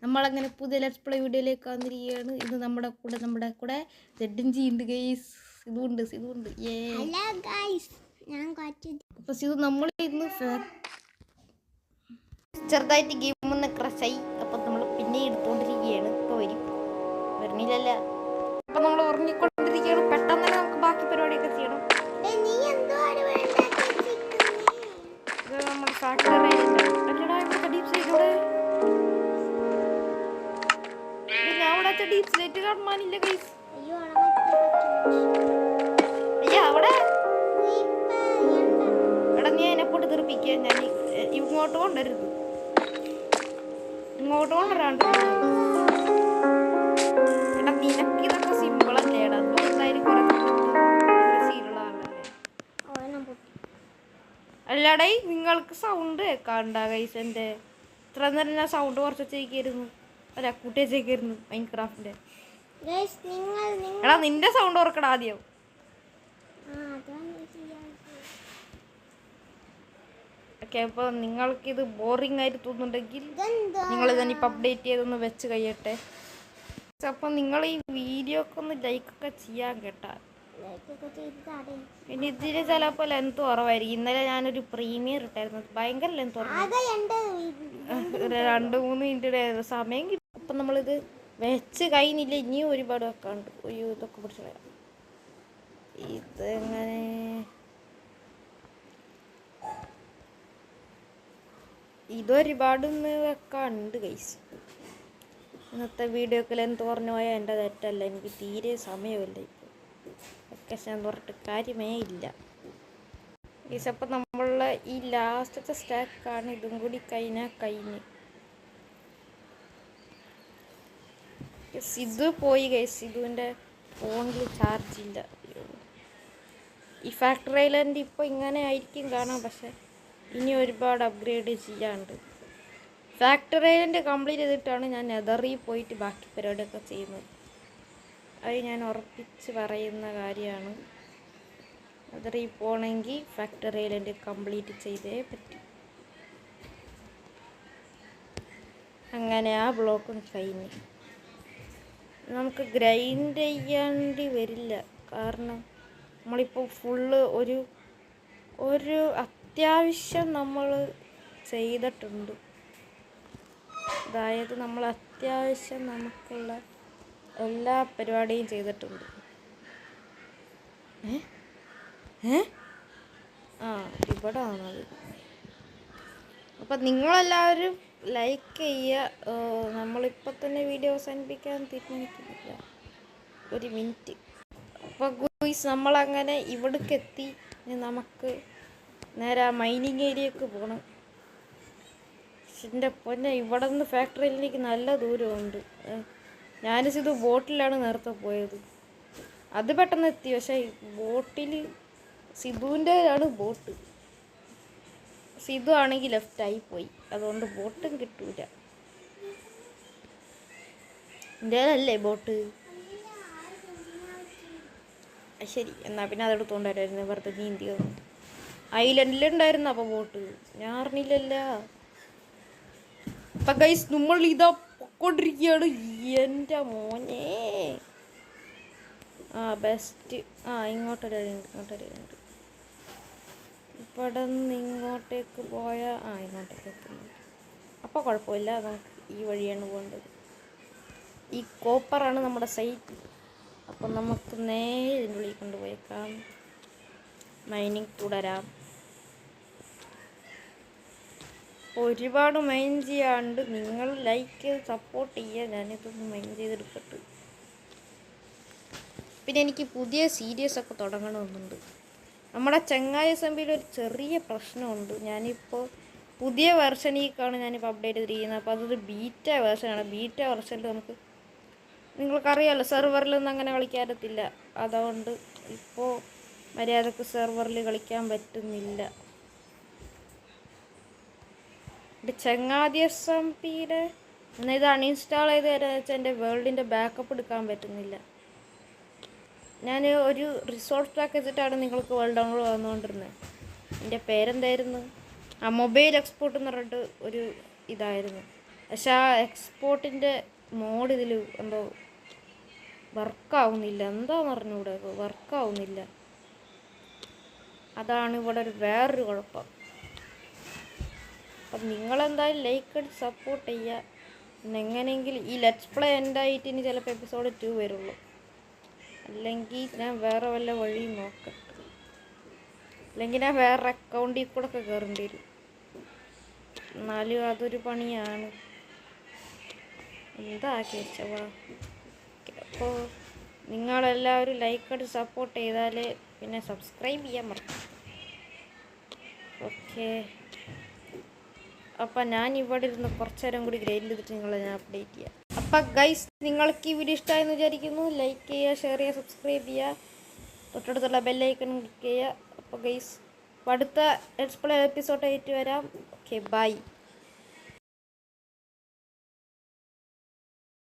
നമ്മളങ്ങനെ പുതിയ let's play വീഡിയോയിലേക്ക് വന്നിരിക്കുകയാണ്. ഇത് നമ്മുടെ കൂടെ ZNG ഉണ്ട് ഗൈസ്. ഇതുണ്ട് അപ്പോൾ ഇത് നമ്മൾ ഇന്ന് ചെറുതായിട്ട് ഗെയിം ഒന്ന് ക്രഷായി. അപ്പോൾ നമ്മൾ പിന്നെ എടുത്തുകൊണ്ടിരിക്കുകയാണ്. ഇപ്പോൾ വരുന്നില്ലല്ല. അപ്പോൾ നമ്മൾ ഉറങ്ങിക്കൊണ്ടിരിക്കുകയാണ്. പെട്ടെന്ന് തന്നെ നമുക്ക് ബാക്കി പരിപാടിയൊക്കെ ചെയ്യണം. ഇത് നമ്മുടെ ഫാക്ടറി ഡീപ് സ്ലേറ്റ് കാണാനില്ല ഗൈസ്. അവിടെ എടാ നീ എന്നെ പോട്ട് തെറിപ്പിക്കുക. ഞാൻ ഇങ്ങോട്ട് കൊണ്ടുവരുത്, ഇങ്ങോട്ട് കൊണ്ടുവരാണ്ട്. എടാ നിനക്ക് ഇതൊക്കെ സിമ്പിൾ അല്ലേ? എടാ എന്തായാലും കുറെ സീലുള്ള ആളല്ലേ. അല്ലാടേ നിങ്ങൾക്ക് സൗണ്ട് കേൾക്കാണ്ടാ ഗൈസ്? എൻ്റെ ഇത്ര നേരം ഞാൻ സൗണ്ട് കുറച്ച് വെച്ചേക്കായിരുന്നു. അല്ല കൂട്ടി വെച്ചേക്കായിരുന്നു മൈൻക്രാഫ്റ്റിൻ്റെ. എടാ നിന്റെ സൗണ്ട് ഓർക്കടാ ആദ്യം. ഓക്കെ, അപ്പോൾ നിങ്ങൾക്കിത് ബോറിംഗ് ആയിട്ട് തോന്നുന്നുണ്ടെങ്കിൽ നിങ്ങൾ ഇതന്നിപ്പോൾ അപ്ഡേറ്റ് ചെയ്തൊന്ന് വെച്ച് കഴിയട്ടെ. അപ്പോൾ നിങ്ങൾ ഈ വീഡിയോ ഒക്കെ ഒന്ന് ലൈക്കൊക്കെ ചെയ്യാൻ കേട്ടാ. പിന്നെ ഇതിന് ചിലപ്പോൾ ലെന്ത് കുറവായിരിക്കും. ഇന്നലെ ഞാനൊരു പ്രീമിയർ ഇട്ടായിരുന്നു, ഭയങ്കര ലെന്ത് കുറവാണ്. 2-3 മിനിറ്റ് സമയം കിട്ടും. അപ്പം നമ്മളിത് വെച്ച് കഴിഞ്ഞില്ല, ഇനിയും ഒരുപാട് വെക്കാണ്ട്. അയ്യോ ഇതൊക്കെ പിടിച്ചു കളയാം. ഇതെങ്ങനെ ഇതൊരുപാടൊന്ന് വെക്കാണ്ട് ഗൈസ്. ഇന്നത്തെ വീഡിയോക്ക് ലെന്ത് കുറഞ്ഞു പോയാൽ എൻ്റെ തെറ്റല്ല, എനിക്ക് തീരെ സമയമില്ല. ഇപ്പോൾ വെക്കേഷൻ പറഞ്ഞിട്ട് കാര്യമേ ഇല്ല ഗൈസ്. അപ്പം നമ്മളുടെ ഈ ലാസ്റ്റത്തെ സ്റ്റാക്കാണ്. ഇതും കൂടി കഴിഞ്ഞ് സിധു പോയി ഗൈസ്. സിധുവിൻ്റെ ഫോണിൽ ചാർജ് ഇല്ല. ഈ ഫാക്ടറി ഐലൻഡ് ഇപ്പോൾ ഇങ്ങനെ ആയിരിക്കും കാണാം, പക്ഷെ ഇനി ഒരുപാട് അപ്ഗ്രേഡ് ചെയ്യാണ്ട്. ഫാക്ടറി ഐലൻഡ് കംപ്ലീറ്റ് ചെയ്തിട്ടാണ് ഞാൻ നെതറിൽ പോയിട്ട് ബാക്കി പരിപാടിയൊക്കെ ചെയ്യുന്നത്. അത് ഞാൻ ഉറപ്പിച്ച് പറയുന്ന കാര്യമാണ്. നെതറിൽ പോകണമെങ്കിൽ ഫാക്ടറി ഐലൻഡ് കംപ്ലീറ്റ് ചെയ്തേ പറ്റും. അങ്ങനെ ആ ബ്ലോക്കും കഴിഞ്ഞ് നമുക്ക് ഗ്രൈൻഡ് ചെയ്യേണ്ടി വരില്ല. കാരണം നമ്മളിപ്പോൾ ഫുള്ള് ഒരു അത്യാവശ്യം നമ്മൾ ചെയ്തിട്ടുണ്ട്. അതായത് നമ്മൾ അത്യാവശ്യം നമുക്കുള്ള എല്ലാ പരിപാടിയും ചെയ്തിട്ടുണ്ട്. ഇവിടെ ആണത്. അപ്പം നിങ്ങളെല്ലാവരും ലൈക്ക് ചെയ്യുക. നമ്മളിപ്പോൾ തന്നെ വീഡിയോ അവസാനിപ്പിക്കാൻ തീരുമാനിക്കുന്നില്ല, 1 മിനിറ്റ്. അപ്പോൾ ഗൂയ്സ് നമ്മളങ്ങനെ ഇവിടേക്ക് എത്തി. നമുക്ക് നേരെ മൈനിങ് ഏരിയക്ക് പോകണം. എൻ്റെ പൊന്നെ, ഇവിടെ നിന്ന് ഫാക്ടറിയിലേക്ക് നല്ല ദൂരമുണ്ട്. ഞാനിത് ബോട്ടിലാണ് നേരത്തെ പോയത്, അത് പെട്ടെന്ന് എത്തി. പക്ഷേ ബോട്ടിൽ സിധുവിൻ്റെ ആണ് ബോട്ട്. സിധു ആണെങ്കിൽ ലെഫ്റ്റായി പോയി, അതുകൊണ്ട് ബോട്ടും കിട്ടൂല. എൻ്റെ ബോട്ട്. ശരി, എന്നാൽ പിന്നെ അതെടുത്തുകൊണ്ട് വരായിരുന്നു. വെറുതെ നീന്തി വന്നു. ഐലൻഡിലുണ്ടായിരുന്നു അപ്പോൾ ബോട്ട്, ഞാൻ അറിഞ്ഞില്ലല്ല. അപ്പം ഗൈസ് നമ്മൾ ഇതാ പൊക്കോണ്ടിരിക്കുകയാണ്. എൻ്റെ മോനെ ബെസ്റ്റ്. ഇങ്ങോട്ടൊരുണ്ട്. ഇവിടെ നിന്ന് ഇങ്ങോട്ടേക്ക് പോയാൽ ഇങ്ങോട്ടേക്ക് എത്തുന്നുണ്ട്. അപ്പോൾ കുഴപ്പമില്ല, നമുക്ക് ഈ വഴിയാണ് പോകേണ്ടത്. ഈ കോപ്പറാണ് നമ്മുടെ സൈറ്റ്. അപ്പം നമുക്ക് നേരെ ഇതിൻ്റെ ഉള്ളിൽ കൊണ്ടുപോയേക്കാം. മൈനിങ് തുടരാം. ഒരുപാട് മൈൻ ചെയ്യാണ്ട് നിങ്ങൾ ലൈക്ക് സപ്പോർട്ട് ചെയ്യുക. ഞാനിതൊന്ന് മൈൻ ചെയ്തെടുക്കട്ടെ. പിന്നെ എനിക്ക് പുതിയ സീരീസ് ഒക്കെ തുടങ്ങണമെന്നുണ്ട്. നമ്മുടെ ചങ്ങായി അസംബ്ലിയിൽ ഒരു ചെറിയ പ്രശ്നമുണ്ട്. ഞാനിപ്പോൾ പുതിയ വെർഷനിലേക്കാണ് ഞാനിപ്പോൾ അപ്ഡേറ്റ് ചെയ്തിരിക്കുന്നത്. അപ്പോൾ അതൊരു ബീറ്റ വെർഷനാണ്. ബീറ്റ വെർഷനിൽ നമുക്ക് നിങ്ങൾക്കറിയാമല്ലോ സെർവറിലൊന്നും അങ്ങനെ കളിക്കാൻ പറ്റത്തില്ല. അതുകൊണ്ട് ഇപ്പോൾ മര്യാദക്ക് സെർവറിൽ കളിക്കാൻ പറ്റുന്നില്ല. ചങ്ങാതി എസ്എംപിയുടെ എന്നാൽ ഇത് അൺഇൻസ്റ്റാൾ ചെയ്ത് തരാമെന്ന് വെച്ചാൽ എൻ്റെ വേൾഡിൻ്റെ ബാക്കപ്പ് എടുക്കാൻ പറ്റുന്നില്ല. ഞാൻ ഒരു റിസോർട്ട് പാക്ക് വെച്ചിട്ടാണ് നിങ്ങൾക്ക് വേൾഡ് ഡൗൺലോഡ് വന്നുകൊണ്ടിരുന്നത്. എൻ്റെ പേരെന്തായിരുന്നു? മൊബൈൽ എക്സ്പോർട്ട് എന്ന് പറഞ്ഞിട്ട് ഒരു ഇതായിരുന്നു. പക്ഷെ ആ എക്സ്പോർട്ടിൻ്റെ മോഡ് ഇതിൽ എന്തോ വർക്കാവുന്നില്ല, എന്താന്ന് പറഞ്ഞൂടെ, വർക്കാവുന്നില്ല. അതാണ് ഇവിടെ വേറൊരു കുഴപ്പം. അപ്പം നിങ്ങളെന്തായാലും ലൈക്ക് അടിച്ച് സപ്പോർട്ട് ചെയ്യുക. പിന്നെ എങ്ങനെയെങ്കിലും ഈ ലെറ്റ്സ് പ്ലേ എൻഡായിട്ട് ഇനി ചിലപ്പോൾ എപ്പിസോഡ് 2 വരുള്ളൂ. അല്ലെങ്കിൽ ഞാൻ വേറെ വല്ല വഴിയും നോക്കട്ടെ. അല്ലെങ്കിൽ ഞാൻ വേറെ അക്കൗണ്ടിൽ കൂടെ ഒക്കെ കയറേണ്ടി വരും. എന്നാലും അതൊരു പണിയാണ്. എന്താ കേശവാ. അപ്പോൾ നിങ്ങളെല്ലാവരും ലൈക്ക് അടിച്ച് സപ്പോർട്ട് ചെയ്താൽ പിന്നെ സബ്സ്ക്രൈബ് ചെയ്യാൻ മറക്കും. ഓക്കെ, അപ്പം ഞാൻ ഇവിടെ ഇരുന്ന് കുറച്ച് നേരം കൂടി ഗ്രൈൻഡ് ചെയ്തിട്ട് നിങ്ങളെ ഞാൻ അപ്ഡേറ്റ് ചെയ്യാം. അപ്പം ഗൈസ്, നിങ്ങൾക്ക് ഈ വീഡിയോ ഇഷ്ടമായെന്ന് വിചാരിക്കുന്നു. ലൈക്ക് ചെയ്യുക, ഷെയർ ചെയ്യുക, സബ്സ്ക്രൈബ് ചെയ്യുക, തൊട്ടടുത്തുള്ള ബെല്ലൈക്കൺ ക്ലിക്ക് ചെയ്യുക. അപ്പോൾ ഗൈസ്, അടുത്ത ലെറ്റ്സ് പ്ലേ എപ്പിസോഡ് ആയിട്ട് വരാം. Okay, by.